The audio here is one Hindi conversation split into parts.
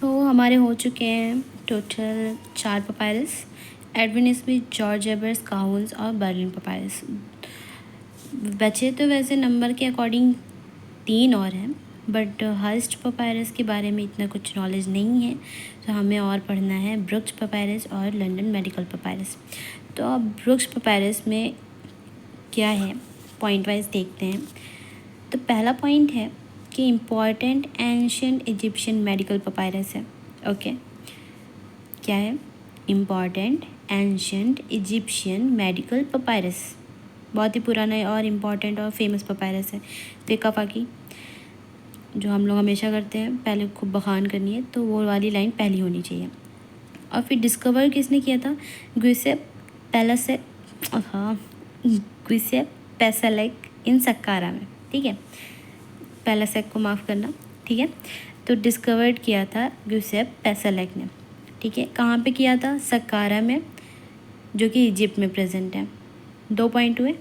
हमारे हो चुके हैं total 4 papyrus, Edwin Smith, George Ebers, Cowles और बर्लिन पपायरस। बचे तो वैसे नंबर के अकॉर्डिंग 3 और हैं, बट हर्स्ट पपायरस के बारे में इतना कुछ नॉलेज नहीं है, तो हमें और पढ़ना है ब्रुक्स पपायरस और लंदन मेडिकल पपायरस। तो अब ब्रुक्स पपायरस में क्या है पॉइंट वाइज देखते हैं। तो पहला पॉइंट है कि important ancient Egyptian medical papyrus है। ओके, क्या है? Important ancient Egyptian medical papyrus, बहुत ही पुराना और इम्पॉर्टेंट और फेमस पपायरस है। तेकाफाकी जो हम लोग हमेशा करते हैं, पहले खूब बखान करनी है तो वो वाली लाइन पहली होनी चाहिए। और फिर डिस्कवर किसने किया था? ग्यूसेप पेलेसेक, हाँ ग्यूसेप पेसेलेक इन सक्कारा में, ठीक है, पेलेसेक को माफ़ करना, ठीक है। तो डिस्कवर्ड किया था ग्यूसेप पेसेलेक ने, ठीक है। कहाँ पे किया था? सक्कारा में, जो कि इजिप्ट में प्रेजेंट है। 2 पॉइंट हुए।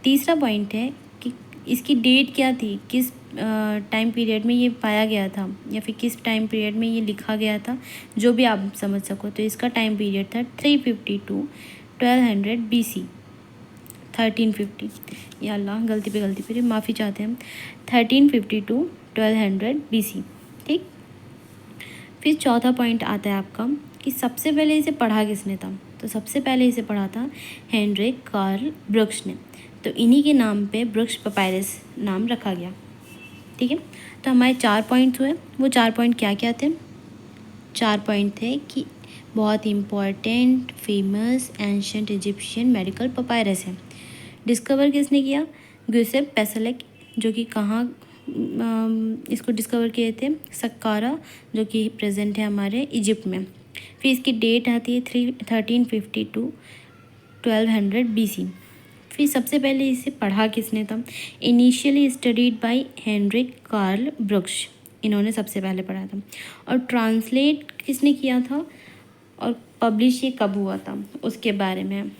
तीसरा पॉइंट है कि इसकी डेट क्या थी, किस टाइम पीरियड में ये पाया गया था, या फिर किस टाइम पीरियड में ये लिखा गया था, जो भी आप समझ सको। तो इसका टाइम पीरियड था 350 to 1200 BC। 1350, या अल्लाह गलती पे फिर माफ़ी चाहते हैं हम। 1350 to 1200 BC, ठीक। फिर चौथा पॉइंट आता है आपका कि सबसे पहले इसे पढ़ा किसने था? तो सबसे पहले इसे पढ़ा था हेनरिक कार्ल ब्रुक्स ने। तो इन्हीं के नाम पे ब्रुक्स पपायरस नाम रखा गया, ठीक है। तो हमारे 4 पॉइंट्स हुए। वो 4 पॉइंट क्या क्या थे? 4 पॉइंट थे कि बहुत important famous ancient Egyptian medical papyrus है। डिस्कवर किसने किया? ग्यूसेप पेसेलेक, जो कि कहाँ इसको डिस्कवर किए थे? सक्कारा, जो कि प्रेजेंट है हमारे इजिप्ट में। फिर इसकी डेट आती है 1350 to 1200 BC। फिर सबसे पहले इसे पढ़ा किसने था? Initially studied by Heinrich Karl Brugsch, इन्होंने सबसे पहले पढ़ा था। और ट्रांसलेट किसने किया था और पब्लिश ये कब हुआ था उसके बारे में।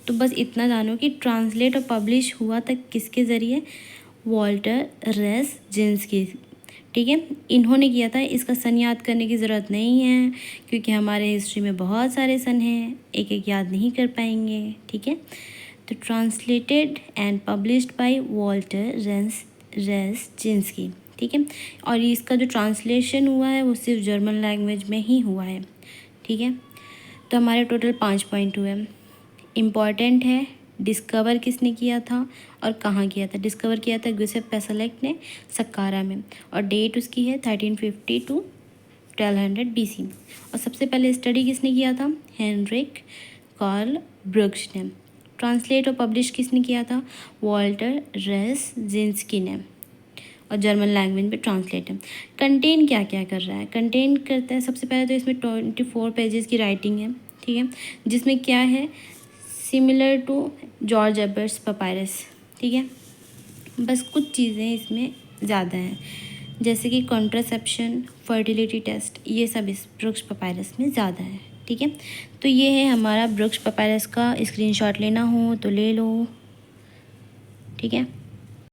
तो बस इतना जानो कि ट्रांसलेट और पब्लिश हुआ था किसके ज़रिए? वॉल्टर रेस जिन्स्की, ठीक है, इन्होंने किया था। इसका सन याद करने की ज़रूरत नहीं है, क्योंकि हमारे हिस्ट्री में बहुत सारे सन हैं, एक एक याद नहीं कर पाएंगे, ठीक है। तो translated and published by Walter Rezinski, ठीक है। और इसका जो ट्रांसलेशन हुआ है वो सिर्फ जर्मन लैंग्वेज में ही हुआ है, ठीक है। तो हमारे टोटल 5 पॉइंट हुए। इम्पॉर्टेंट है डिस्कवर किसने किया था और कहाँ किया था? डिस्कवर किया था ग्यूसेप पेसेलेक ने सक्कारा में, और डेट उसकी है 1350 to 1200 BC। और सबसे पहले स्टडी किसने किया था? हेनरिक कार्ल ब्रुक्स ने। ट्रांसलेट और पब्लिश किसने किया था? वॉल्टर रेस जिन्स्की ने, और जर्मन लैंग्वेज में ट्रांसलेट है। कंटेन क्या क्या कर रहा है? कंटेन करता है सबसे पहले तो इसमें 24 पेजेस की राइटिंग है, ठीक है, जिसमें क्या है? Similar to George Ebers papyrus, ठीक है। बस कुछ चीज़ें इसमें ज़्यादा हैं, जैसे कि कॉन्ट्रासेप्शन, फर्टिलिटी टेस्ट, ये सब इस ब्रुक्स पपायरस में ज़्यादा है, ठीक है। तो ये है हमारा ब्रुक्स पपायरस का। स्क्रीनशॉट लेना हो तो ले लो, ठीक है।